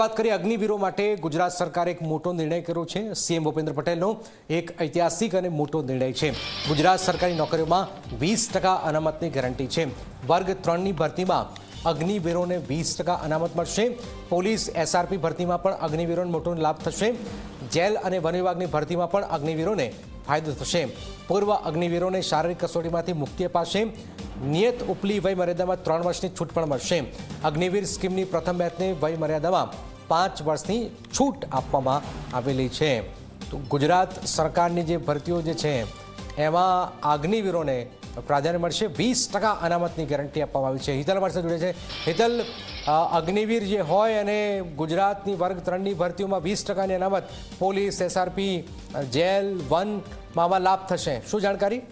વાત કરીએ અગ્નિવીરો માટે ગુજરાત સરકારે એક મોટો નિર્ણય કર્યો છે। સીએમ ભૂપેન્દ્ર પટેલનો એક ઐતિહાસિક અને મોટો નિર્ણય છે। ગુજરાત સરકારી નોકરીઓમાં 20% અનામતની ગેરંટી છે। વર્ગ 3ની ભરતીમાં અગ્નિવીરોને 20% અનામત મળશે। પોલીસ એસઆરપી ભરતીમાં પણ અગ્નિવીરોને મોટો લાભ થશે। જેલ અને વન વિભાગની ભરતીમાં પણ અગ્નિવીરોને ફાયદો થશે। પૂર્વ અગ્નિવીરોને શારીરિક કસોટીમાંથી મુક્તિ અપાશે। નિયત ઉપલી વય મર્યાદામાં 3 વર્ષની છૂટ પણ મળશે। અગ્નિવીર સ્કીમની પ્રથમ બેચને વય મર્યાદામાં 5 વર્ષની છૂટ આપવામાં આવેલી છે। તો ગુજરાત સરકારની જે ભરતીઓ જે છે એમાં અગ્નિવીરોને પ્રાધાન્ય મળશે। 20% અનામતની ગેરંટી આપવામાં આવી છે। હિતલ અમારી સાથે જોડે છે। હિતલ, અગ્નિવીર જે હોય અને ગુજરાતની વર્ગ 3ની ભરતીઓમાં 20%ની અનામત, પોલીસ, એસઆરપી, જેલ, વનમાં લાભ થશે, શું જાણકારી?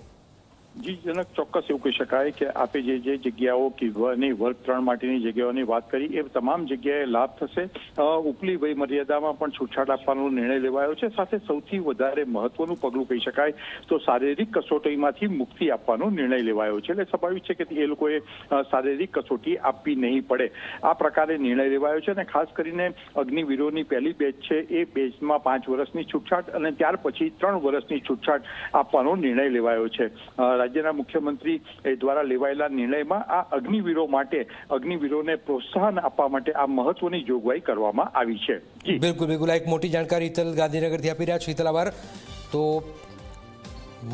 જી જનક, ચોક્કસ એવું કહી શકાય કે આપે જે જગ્યાઓ કે વર્ગ 3 માટેની જગ્યાઓની વાત કરી એ તમામ જગ્યાએ લાભ થશે। ઉપલી વય મર્યાદામાં પણ છૂટછાટ આપવાનો નિર્ણય લેવાયો છે। સાથે સૌથી વધારે મહત્વનું પગલું કહી શકાય તો શારીરિક કસોટીમાંથી મુક્તિ આપવાનો નિર્ણય લેવાયો છે। એટલે સ્વાભાવિક છે કે એ લોકોએ શારીરિક કસોટી આપવી નહીં પડે, આ પ્રકારે નિર્ણય લેવાયો છે। અને ખાસ કરીને અગ્નિવીરોની પહેલી બેચ છે એ બેચમાં 5 વર્ષની છૂટછાટ અને ત્યાર પછી 3 વર્ષની છૂટછાટ આપવાનો નિર્ણય લેવાયો છે। રાજ્યના મુખ્યમંત્રી દ્વારા લેવાયેલા નિર્ણયમાં આ અગ્નિવીરોને પ્રોત્સાહન આપવા માટે આ મહત્વની જોગવાઈ કરવામાં આવી છે। બિલકુલ એક મોટી જાણકારી હિતલ ગાંધીનગરથી આપી રહ્યા છો। હિતલ, આભાર। તો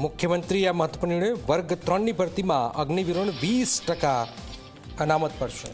મુખ્યમંત્રી આ મહત્વપૂર્ણ નિર્ણય, વર્ગ 3ની ભરતીમાં અગ્નિવીરોને 20% અનામત પડશે।